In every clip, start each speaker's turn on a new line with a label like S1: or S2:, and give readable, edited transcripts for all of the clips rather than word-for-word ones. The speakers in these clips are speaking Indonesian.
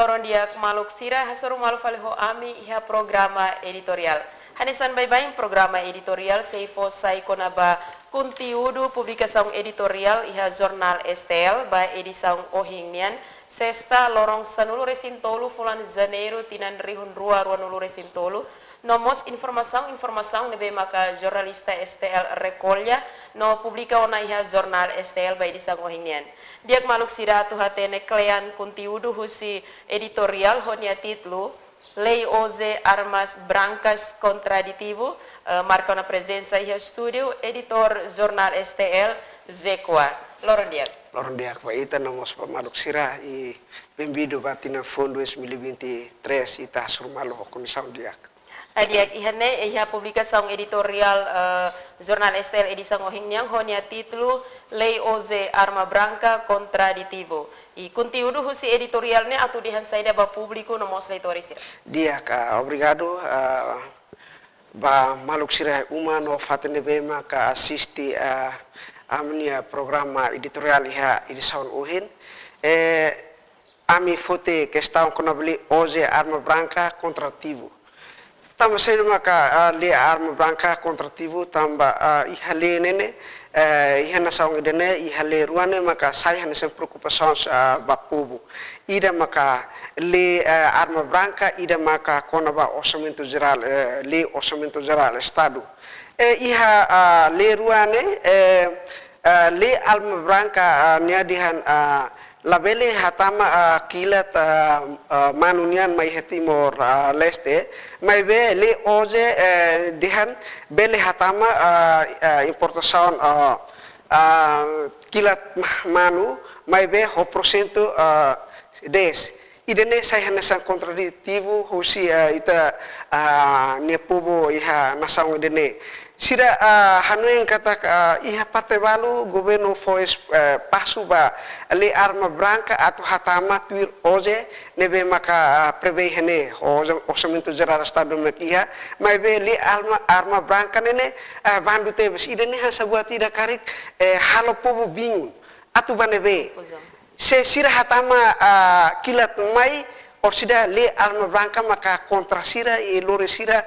S1: loron dia maluk sira hasoru malu faleho ami iha programa editorial. Hanesan bye-bye programa editorial seifo sai konaba conteúdo publicação editorial iha jornal STL ba edição ohingnian sexta lorong sanulu resintolu fulan janeiro tinan rihun rua nulu resintolu nomos informação nebe maka jornalista STL recolha no publica ona iha jornal STL ba edição ohingnian diak maluk sira tu hatene klean conteúdo husi editorial honia titlu Lei OZE Armas Brancas Contraditivo, marca na presença e estúdio, editor Jornal STL, Zequa. Loron Diak,
S2: Pak Ita namos pamaluk sira e bem-vindo batina fundo 2023 ita surmalo comissão Diak.
S1: Adiak ihane iha publicação editorial Jornal STL edição ohingnyang honia titulu Lei OZE Arma Branca Contraditivo. E conteúdo husi editorialnya atau dihan saida ba público no mos leitores.
S2: Diak, obrigado. Ba maluk sira uma no fatene bema ka assisti a minha programa editorial iha edição ohin. Ami fote questão konabli OZE Arma Branca Contraditivo. Tamba saída maka le arma branca contrativo tamba ihale nene ihana saung idene ihale ruane maka sai hana sem preocupações bapubu ida maka le arma branca ida maka konaba orçamento geral le orçamento geral estado iha le ruane le arma branca niadihan labele hatama kilat manunian mai Timor Leste mai be le oje dihan bele hatama importação kilat manu mai be ho porcento des idene sai hanasan kontraditivo husi ita ne povo iha nação idene sira hanueng kata iha parte balu governo foi passo ba le arma branca atau hatama tuir oje nebe maka prevei hene orçamento geral estado makia mai be le arma branca nene bandu tebes idene ha sabuat tidak karik halo povo bingung atu banebe se sira hatama kilat mai orsida le arma branca maka kontra sira e lore sira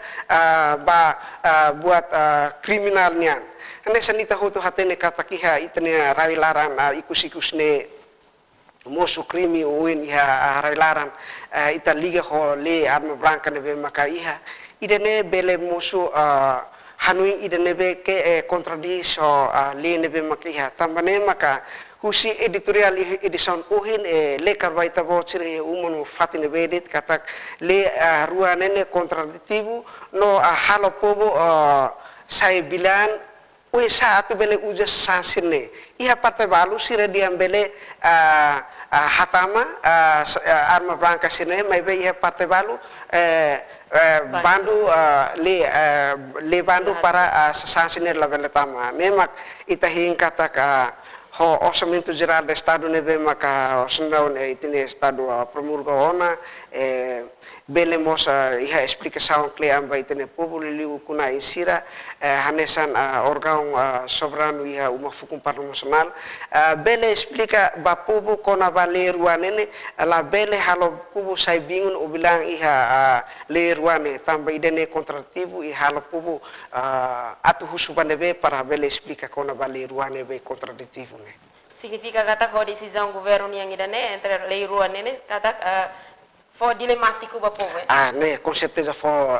S2: buat kriminalnya. Ane sanita hoto hatene kata kiha itne rawilaran ikus ne mosu krimi uin iha rawilaran ita liga ho le arma branca nebe maka iha idene bele mosu hanuing idene be ke kontradisio le nebe maka iha tambane maka husi editorial edition ohin le karbaita voucher umano fatine vedit katak le rua nene kontraditivo no halo povo sai bilan ui saatu bele uja sansine iha parte balu sira diambele hatama arma branca sine mai be iha parte balu bandu le bandu para sansine la beletama nemak itahin katak ho orçamento geral do estado nebe maka orçamento itine estado promulga ona bele mosa iha explicação kleam ba itine povo liu kuna isira hanesan órgão soberano iha uma fukum parlamentar bele explica ba povo kona vale ruanene la bele halo povo sai bingun o bilang iha le ruane tamba idene contrativo iha halo povo atu husuban nebe para bele explica kona vale ruane be contraditivo.
S1: Significa kata ko decisão governo yang idane entre lei rua nene kata for dilemático ba povo.
S2: Ne com certeza for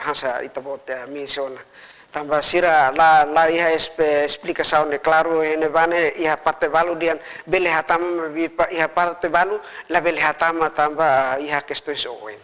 S2: hansa itabot menciona. Tamba sira la iha explicação ne claro ene vane iha parte valu dian bele hatama iha parte valu la bele hatama tamba iha questões oen.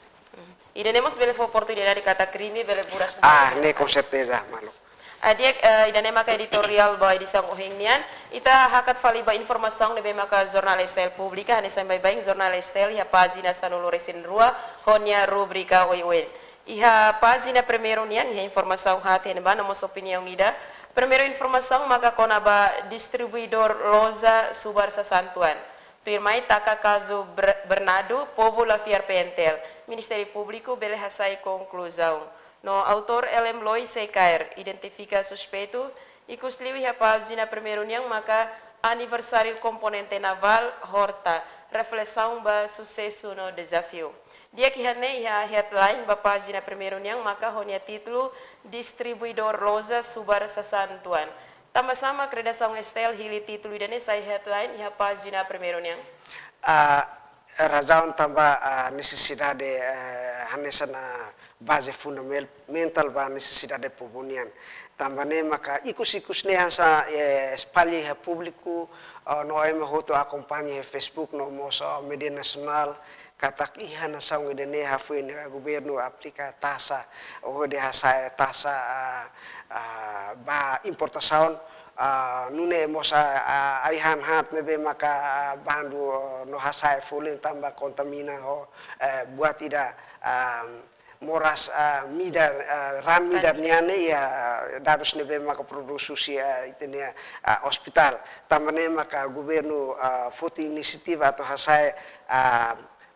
S1: Idanemos bele for oportunidade kata crime bele buras.
S2: Ne com certeza malu.
S1: Adiak idane maka editorial ba edisang ohingnian ita hakat fali ba informação nebe maka jornal STL publica hanesan bye-bye jornal STL ya página sanulu resin rua honya rubrica oiwen iha página primeiro nian iha informação hati neba namos opinião ida primeiro informação maka konaba distribuidor Loza Subar Sasantuan Firmai taka caso Bernardo povo la fiar pentel Ministério Público bele hasai conclusão. No autor LM Lois Secair identifica suspeito e cusliu a página primeiro niang maka aniversário componente naval horta reflexão ba sucesso no desafio. Dia que hane ia headline ba página primeiro niang maka honia título distribuidor Rosa Subar Sasantuan. Tama-sama credação estel hili título idane sai headline ia página primeiro niang.
S2: Razão também a necessidade hanesan base fundamental ba necessidade pobunian. Também maka ikus ne hansa espalhe público no ema hoto acompanha Facebook no moso media nasional katak ihana sang idene hafuin governo aplica taxa o de hasa taxa ba importação nune mosa aihan hat nebe maka bandu no hasa fulin tambah kontamina ho buat tidak moras midar ram midar niane ya darus nebe maka produksi itenia hospital tamane maka governo foto inisiatif atau hasa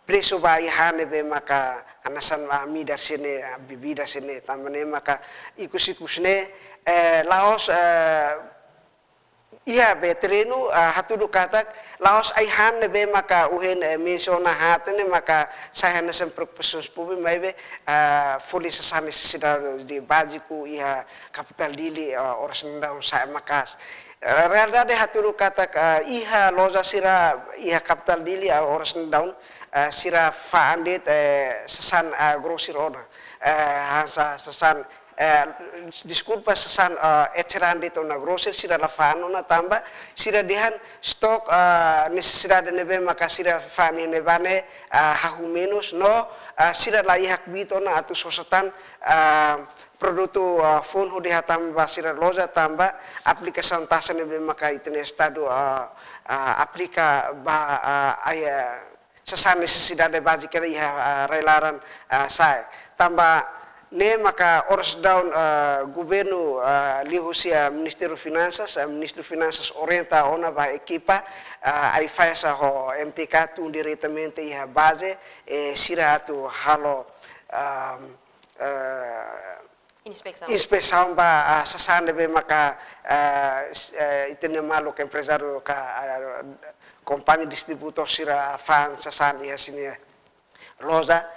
S2: preso ba ihan nebe maka anasan midar sini bibida sini tamane maka ikus-ikusne laos iya betrenu hatudu katak laos aihan nebe maka uhen mensona hatene maka saya nasan proposes pubi maibe fuli sasane sida di bajiku iya kapital dili oras nandang saya makas rada de hatudu katak iha loza sira iha kapital dili oras nandang sira faandet sasan grosir ona hansa sasan disculpa sasan eceran dito na grocer sira lafano na tamba sira dihan stok necesidade nebe maka sira fani nebane hahu menos no sira laihak bito na atu sosatan produto phone hudi hatam basira loja tamba aplikasi tasa nebe maka itene estado aplika ba aya sasan necesidade básica iha relaran sai tamba ne maka ors down governo lihusia Ministério Finanças orienta ona ba equipa ai faz ho MTK tu diretamente iha base sira tu halo inspeção ba sasane be maka itene malo ke empresário ka companhia distributor sira fan sasane ya sini loza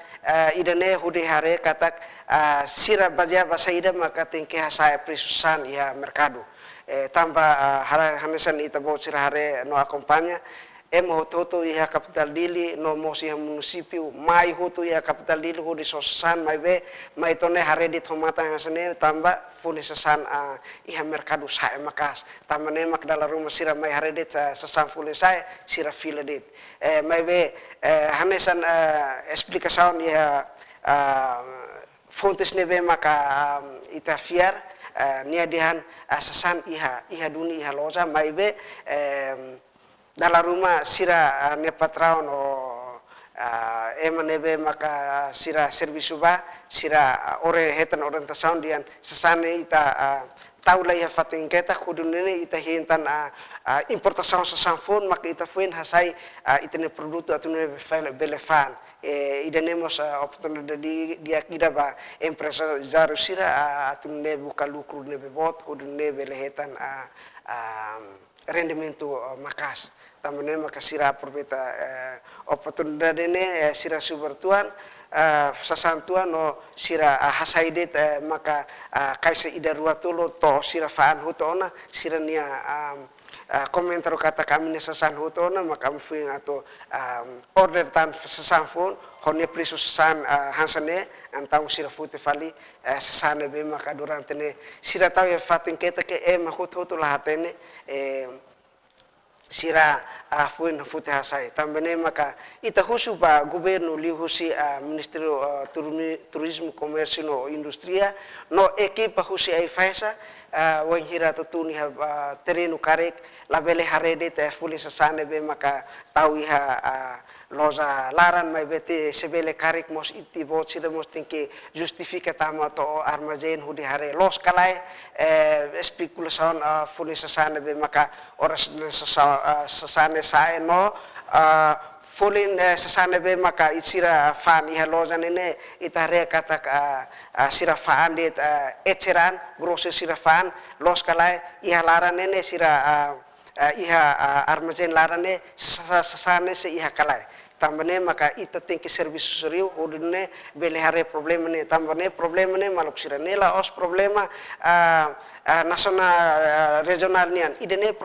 S2: idane hudi hare katak sira baja basa ida maka tingke hasaya prisusan ya mercado tambah hanesan ita bo sira hare no acompaña hoto ya capital dili no mosi municipio mai hoto ya capital dili hudi sosan mai be mai tone hare di tomata hasane tambah funesasan iha mercado saya makas tamane mak dalam rumah sira mai hare dit sasan fule saya sira fila dit mai be hanesan explicação ya fontes nebe maka ita fiar nia dihan sasan iha duni iha loja mai be dalam rumah sira ne patraon o nebe maka sira servisu ba sira ore hetan orientasaun dian sasane ita tahu lah ya fatin kita kudunene ita hintan importasaun sasan phone maka ita fuin hasai itene produto atune belefan idanemos oportunidade dia kida ba empresa zaru sira atune buka lucro nebe bot kudune belehetan rendimento makas tamane maka sira aproveita oportunidade ne sira subertuan sasantuan no sira hasaidet maka kaisa ida ruatulo to sira faan hutona sira nia komentar kata kami ne sasan hutona maka mfuing atau order tan sasan phone honne prisu sasan hansane antang sira fute fali sasane be maka durante ne sira tahu ya fatin keta ke mahutu lahatene sira fuin fute hasai tambene maka ita husu ba governo lihusi Ministério Turismo Comércio no Industria no equipa husi ai faisa wen hira tuni terreno karek labele harede te fuli sasane be maka tahu iha loza laran mai bete sebele karek mos iti bot sida mos tingke justifica tama to armazen hudi hare los kalai speculation fuli sasane be maka oras sasane sae no fulin sasane be maka isira fan iha loza nene itare kata sira fan dit eceran grose sira fan los kalai iha laran nene sira iha armazen larane sasane se iha kalai tambane maka ita tengki serviço seriu odune bele hare problema ne tambane problema ne maluk siranela os problema nasional regional nian idene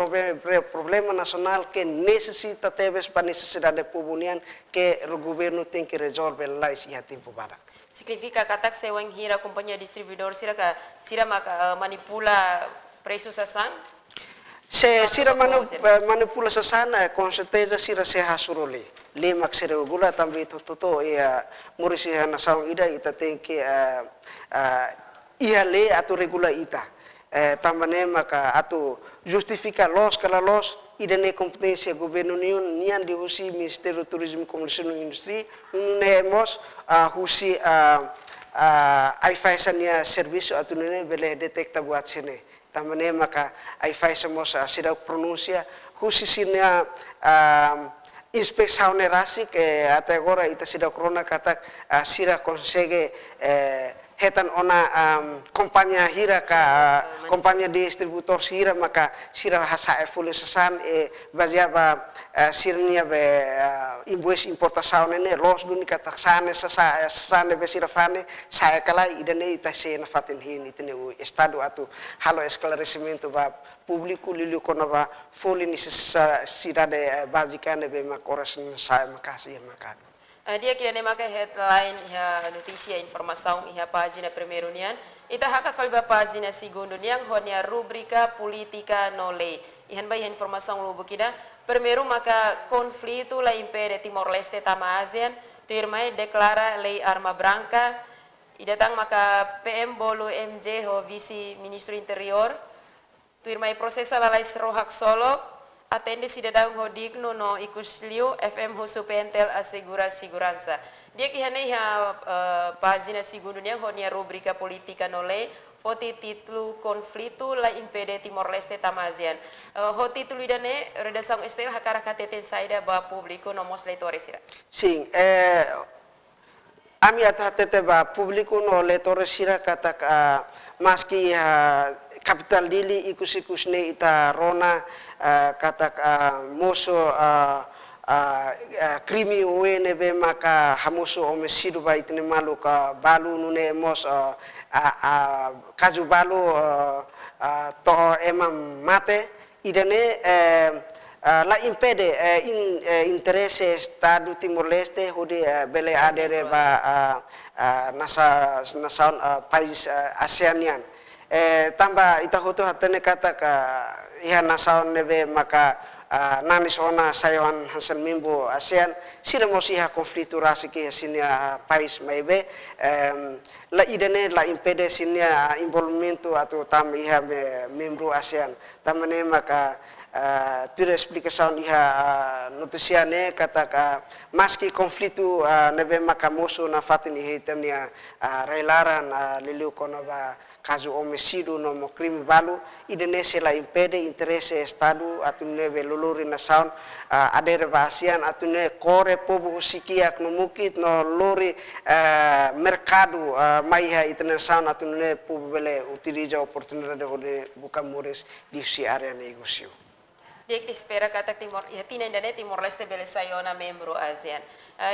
S2: problema nasional que necessita teves para necessidade pubunian que o governo tem que resolver lá esse tempo barak.
S1: Significa katak sewang hira companhia distribuidor sira maka manipula preço sasan?
S2: Se sira manipula sasana com certeza sira se hasurole. Lemak sira gula também toto ia murisi nasaung ida ita tem que ia le atau regula ita. Tambane maka atau justifica los kala los idane kompetência governo nian di husi Ministério Turismo Comunicação e Indústria nemos husi ai faisania serviço atau nene bele detecta buat sini tambane maka ai faisamos sida pronuncia husi sinia inspeção nerasi que até agora ita sida corona kata sira consegue hetan ona kompannya hira ka kompannya distributor hira maka sira hasa full sasan baziaba sirnia be invoice importação ne los duni ka taksane sasane be sira fane saya kala idane ita se na fatin hin itne o estado atu halo esclarecimento ba público liliu kona ba full necessidade básica ne be makoras saya makasih makan.
S1: Dia kira maka headline ya notícia informação ya página primeiro nian ita hakat falba página segundo niang honia rubrica política no lei ihan ba informação lubu kida primeiro maka conflito la impede Timor-Leste tama ASEAN termai declara lei arma branca idatang maka PM Bolu MJ ho vice ministro interior termai prosesa lalai rohak solok atende sidadang hodigno no ikusliu FM husu pentel asegura segurança. Dia kihane ha página segundo nia honia rubrica política no lei foti titlu conflito la impede Timor-Leste tamazian. Ho titlu idane redação estel hakara kateten saida ba público no mos leitores ira.
S2: Sim, ami athatete ba público no leitores ira katak maski capital dili ikus ne ita rona katak moso krimi uene be maka hamuso homicídio ba itne malu ka balu nune mos kaju balu to emam mate idane la impede interesse Estado Timor-Leste hudi bele adere ba nasa país ASEANian tambah ita hoto hatene kata ka iha nasaon nebe maka nanis ona sayon hansen mimbo ASEAN sira mosiha konflitu rasi ki sinia país maibe la idene la impede sinia involvemento atau tam iha membro ASEAN tamane maka tira explicação iha noticiane kata ka maski konflitu nebe maka mosu na fatini hitania railaran liliu kono ba caso homicídio no crime balu Indonesia la impede interesse Estado atune velolori nação adere ASEAN atune core povo sikia no mukit no lori mercado maiha internacional atune povo bele utiliza oportunidade de buka mures di si area negócio.
S1: Dia que espera kata Timor ya tina indane Timor-Leste bele sayona membro ASEAN.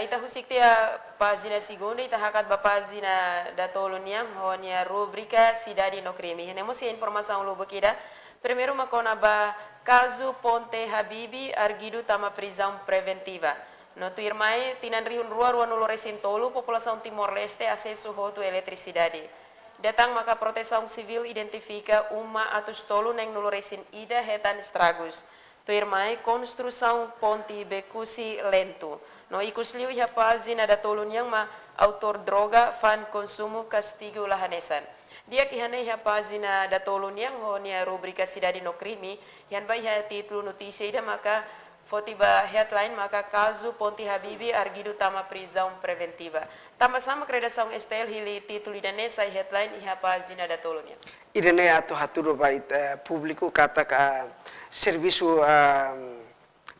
S1: Ita husik tia página segunda ita hakat ba página da toluniang honia rubrica cidade no crime. Henemos informação lubu kida. Primeiro makona ba caso Ponte Habibi arguido tama prisão preventiva. No tu irmai tinan rihun rua nulo resintolu população Timor-Leste acesso hotu eletricidade. Datang maka proteção civil identifica uma atus tolu neng nulo resin ida hetan estragos. Tu irmai construção ponte becusi lento. No ikusliu iha página da toluniang ma autor droga fan consumo castigo lahanesan. Dia kihane iha página da toluniang honia rubrica cidade no crime yan ba iha titlu notícia ida maka fotiba headline maka caso Ponte Habibi arguido tama prisão preventiva. Tama sama redação estel hili titlu ida nesa headline iha página da toluniang.
S2: Idane atau haturo bait público kata serviço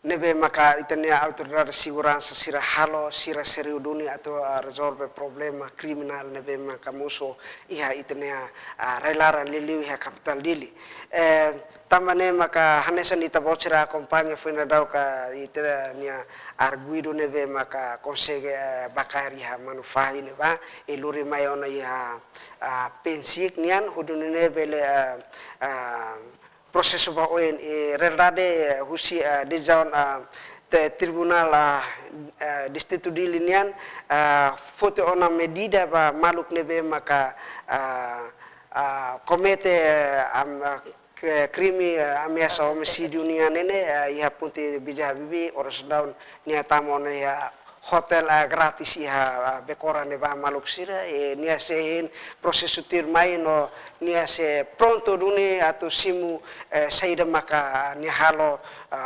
S2: nebe maka itania autoridade segurança sira halo sira seriu dunia atau resolve problema kriminal nebe maka musuh iha itania relaran liliu iha capital dili tamane maka hanesan ita bocera acompanha foi na dauka itania arguido nebe maka consegue bakar iha manufai neba eluri mayona iha pensik nian hudunune bele processo ba oen realidade husi de jaun tribunal distrito di linian foto ona medida ba maluk nebe maka comete crime ameaça homicídio nia nene ia punti bija bibi oras daun nia tamon ya hotel gratis iha bekora neba maluk sira nia sehin prosesu tirmai no nia se pronto duni atau simu saida maka nia halo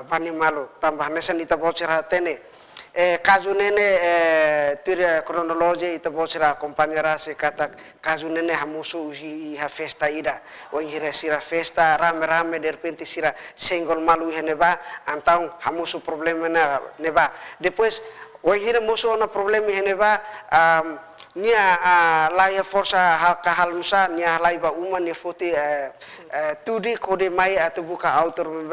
S2: bani maluk tambah nesan ita bocera tene kazu nene tira kronologi ita bocera compañera se kata kazu nene hamusu iha festa ida wangire sira festa rame-rame de repente sira senggol malu iha neba antau hamusu problema neba depois wahira musuh na problema heneba nia laia força kahalusa nia laiba uma nia foti tudi kode mai atau buka autor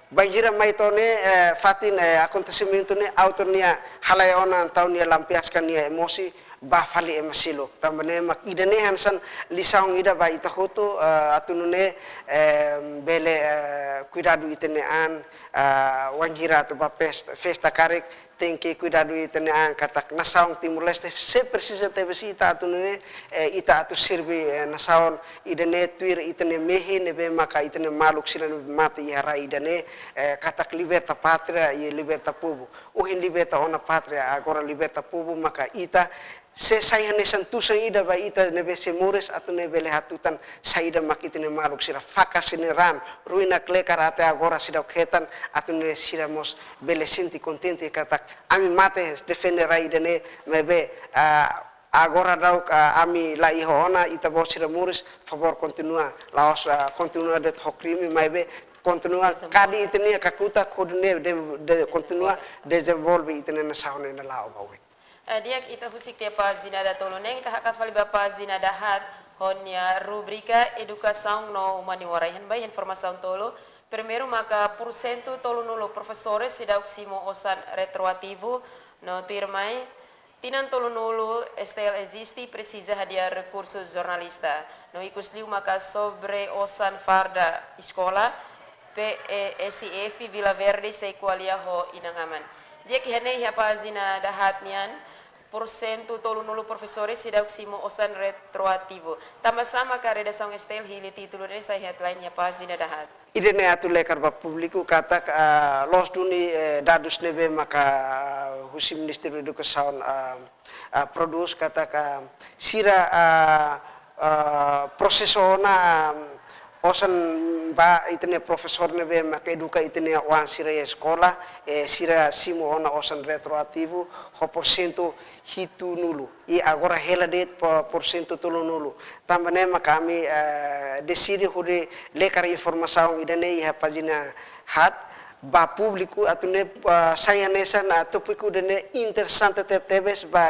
S2: banjira mai tone fatin acontecimento ne autor nia halai ona tau nia lampiaskan nia emosi bafali emasilo tambane mak idane hansan lisaung ida ba ita hoto atunune bele cuidado itenean wangira to ba festa karek tem que cuidar do itenean katak nasaung timur leste se precisa teve ita atunune ita atu sirvi nasaun idane tuir itene mehi nebe maka itene maluk sila mati yara idane katak liberta patria e liberta povo uhin liberta ona patria agora liberta povo maka ita se saya nesan tusan ida ba ita nebe semures atau nebe lehatutan saida makitine maluk sira faka sineran ruina klekar ate agora sida ketan atau ne sira mos bele sinti contente katak ami mate defendera idane mebe agora dau ami la ihona ita bo sira muris favor continua laos continua de hokrimi mebe continua kadi itene kakuta kodne de continua desenvolve itene na saune na lao bawe
S1: dia kita husik dia pazina da toloneng kita hakat vali bapa zina dahat honya rubrika educação no umani warai han bai informação tolo primeiro maka porcento tolo nulo professores sida uksimo osan retroativo no tirmai tinan tolo nulo estel existi precisa hadia recursos jornalista no ikusliu maka sobre osan farda escola PESIF Vila Verde sequalia ho inangaman dia kihane ya pazina dahat nian porcento tolo nulo professores sida uksimo osan retroativo sama ka redação estel hili título de sai headline ya pagina dahat
S2: idene atu lekar ba publiku katak los duni dadus nebe maka husi Ministério da Educação produz katak sira proseso na osan ba itene professor nebe maka eduka itene wan sira escola sira simo ona osan retroativo ho porcento hitu nulu e agora hela det porcento tolo nulu tambane maka kami decide hude lekar informação idane iha pagina hat ba público atune saya nesan topiku dene interessante tebes ba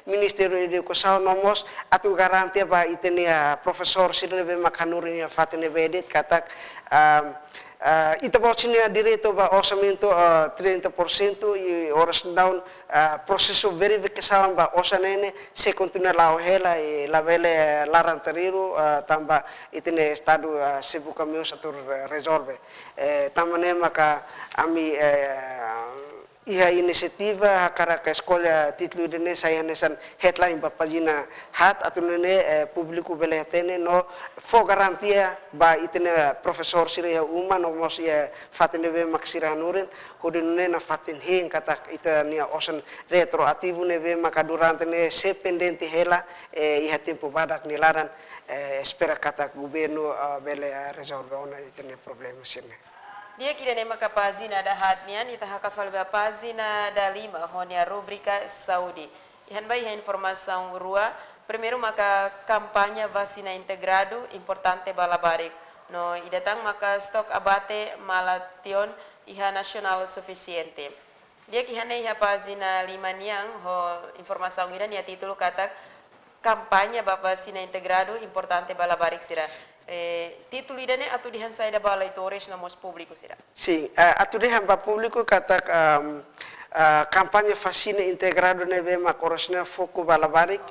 S2: Ministério da Educação nomos atu garantia ba itene professor sidene makanuri fatene vedet katak ita bocina direito ba orçamento 30% e horas down processo verificação ba osanene se continua lá hela e la vele laranteriru tamba itene estado se buka meus atur resolve tamane maka ami iha inisiativa hakara ka escola titlu dene saya nesan headline ba pagina hat atau nene publiku beletene no fo garantia ba itene professor sira uma no mos ya fatene be maksira nurin hodene na fatin hin kata ita nia osan retroativo nebe maka durante ne se pendente hela iha tempo badak nilaran espera kata governo bele resolve ona itene problema sini
S1: dia kira nema ka pagina da hatnian ita hakat fal ba pagina da 5 honia rubrika Saudi ihan bai informação rua primeiro maka kampanye vacina integrado importante balabarik no idatang maka stok abate malation iha nasional suficiente. Dia kihane iha pazina limaniang ho informação ira nia título katak kampanye ba vacina integrado importante bala barik sira. Título idane atu dihan saida bala itores na mos público sira.
S2: Sim, atu dihan ba público katak kampanye vacina integrado nebe makorosna foco bala barik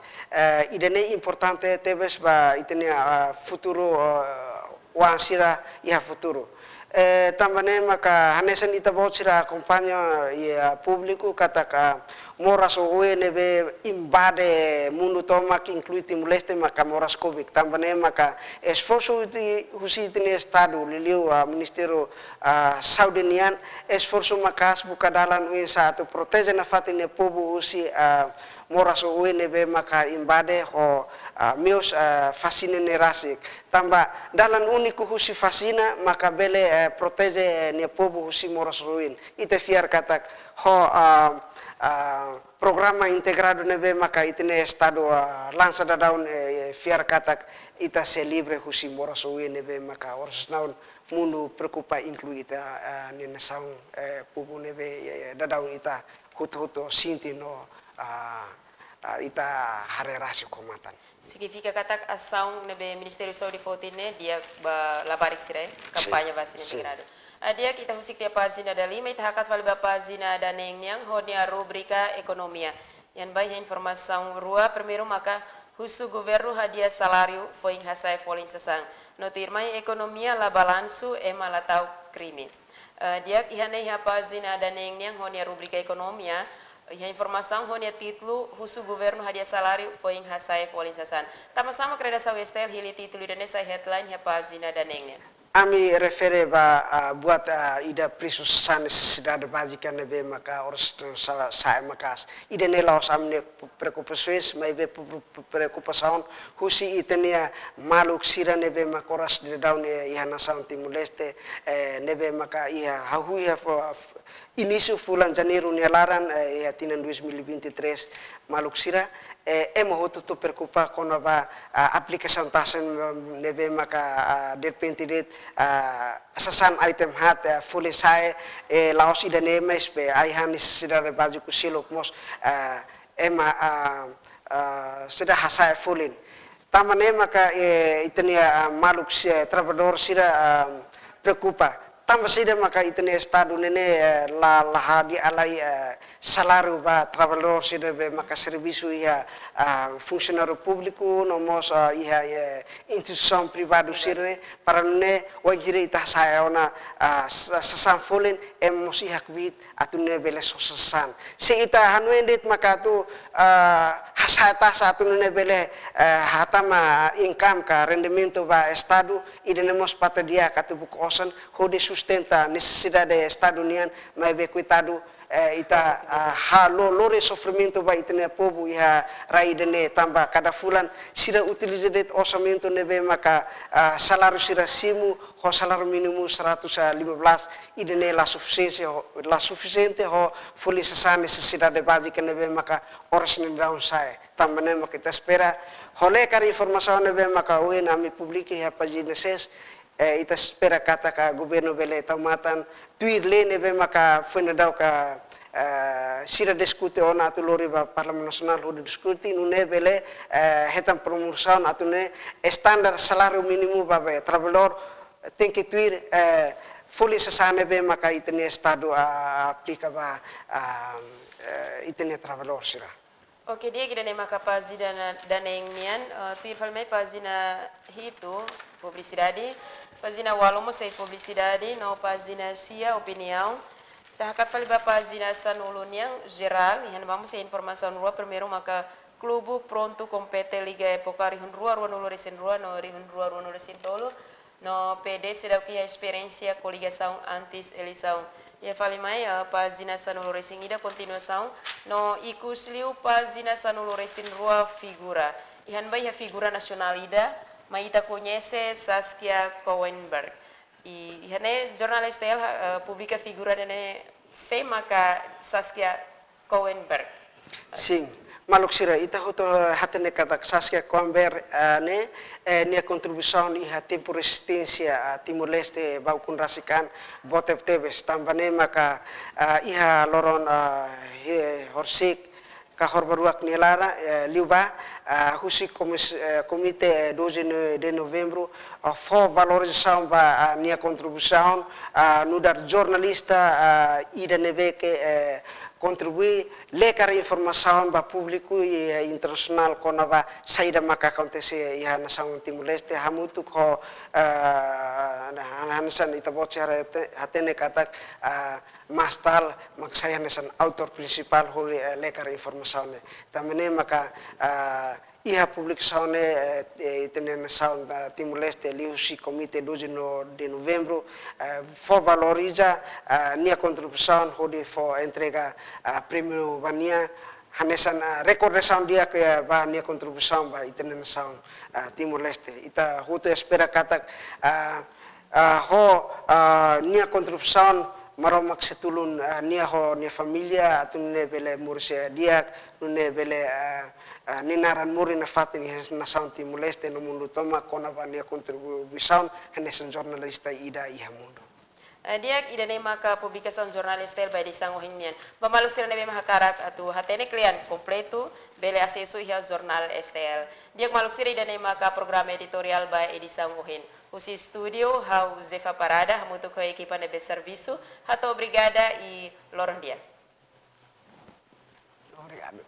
S2: idane importante tebes ba itenia futuro wansira iha futuro. Também maka hanesan ita bocira acompanha ia público kataka moras o nebe invade mundo toma que inclui timuleste maka moras covid também maka esforço de husi tene estado liliu ministério saudinian esforço makas buka dalan uin satu protege na fatine povo husi moras o nebe maka invade ho meus fascine nerasik tamba dalan uniku husi fascina maka bele protege ne povo husi moras ruin ite fiar katak ho programa integrado nebe maka itene estado lança da daun fiar katak ita se libre husi moras ruin nebe maka ors naun mundo preocupa inclui ita ne nação povo nebe da daun ita huto sinti no ita harerasi komatan.
S1: Significa katak ação nebe Ministério Saúde Fotine dia labarik sira kampanye vacina integrado. Dia kita husik dia pagina da lima ita hakat vale ba pagina da nengyang honia rubrika ekonomia. Yan bai informação rua primeiro maka husu governo hadia salário foi hasai folin sesang. Notir mai ekonomia la balanço e malatau crime. Dia ihane ha pagina da nengyang honia rubrika ekonomia. A informação honia título husu governo hadia salário foi hasai folin sesang. Tama-sama credencial estel hili título dan essa headline ha pagina da nengyang.
S2: Ami refere ba buat ida preços sa necessidade básica nebe maka ors sa makas ida nelaos amne preocupações mas be preocupação husi itenia maluk sira nebe makoras de daun ia nação timuleste nebe maka ia hahu ia início bulan janeiro nelaran ia tinan 2023 maluk sira mohoto to preocupa com a aplicação tasen nebe maka de repente sasan item hat fully sai laos ida nemes pe ai hanis sida baju kusilok mos sida hasai fulin tamane maka itenia maluk trabalhador sida preocupa tamba sida maka itenia estado nene la di alai salário ba trabalhador sida be maka serviço ia funcionário público nomos ia instituição privada sida para ne wajire ita saya ona sasan folen emosi hakbit atune bele sosasan se ita hanuendit maka tu hasata satu ne bele hatama income ka rendimento ba estado idenemos pata dia katu bukosan hode sustenta necessidade estado nian mai be cuidado ita lore sofrimento ba itne povo ia raidene tamba kada fulan sira utilize orçamento nebe maka salário sira simu ho salário mínimo 115 idene la suficiente ho fuli sa necessidade básica nebe maka orçamento down sai tamba ne maka kita espera hole kar informação nebe maka uen ami publique ya pagina 6 ita espera kata ka governo bele taumatan tuir le nebe maka foi na dau ka sira discute ona atu lori ba Parlamento Nasional ho diskuti nune bele hetan promoção atu ne standar salário mínimo ba trabalhador tem que tuir folha sasane be maka itene estado aplica ba itene trabalhador sira.
S1: Oke, dia kita nema kapazida dan engnian tuir falmai pazina hito publicidade pazina walomo sei publicidade no pazina sia opinião tahakat fali ba pazina sanuluniang geral ihan vamos a informação rua primeiro maka klubu pronto compete liga época rihun rua no resen rua no rihun rua no resen tolo no PD será que a experiência coligação antes eleição. Ya fali mai pazina sanulo racing ida continuação no ikusliu pazina sanulo racing rua figura. Ihan bai figura nasional ida, mai ita conhece Saskia Cowenberg. Ihane jornalista publica figura dene se maka Saskia Cowenberg.
S2: Sim. maluk sira ita hoto hatene katak Saskia Kwamber ne nia kontribusaun iha tempo resistência Timor Leste baukun rasikan botep tebes tambane maka iha loron horsik ka horbaruak nielara liuba husi komite 12 de novembro for valorização ba nia kontribusaun nudar jornalista ida nebeke contribui lekar informação ba público e internacional kona ba saída maka acontece ia nação Timor Leste hamutu ko hanasan ita bocara hatene katak mastal maka saya nasan autor principal hori lekar informação ne tamene maka iha publicação itene nação Timor Leste liusi komite 12 de novembro for valoriza nia contribuição hodi for entrega prêmio vania hanesan recordação dia que ba nia contribuição ba itene nação Timor Leste ita hoto espera katak nia contribuição maromak setulun nia família atune bele murse dia nune bele ninaran muri na fatin nação Timor Leste no mundo toma kona ba nia contribuição hanesan jornalista ida iha mundo.
S1: Diak ida ne maka publikasan jornalistel by disang ohimian. Bamaluk sila nebe mahakarak atu hatene klian kompleto bele aseso iha jornal STL. Diak maluk sila ida ne maka program editorial by edisang ohin. Usi studio hau Zefa Parada hamutu ko ekipa nebe serviço hato brigada e Loron dia.
S2: Obrigado.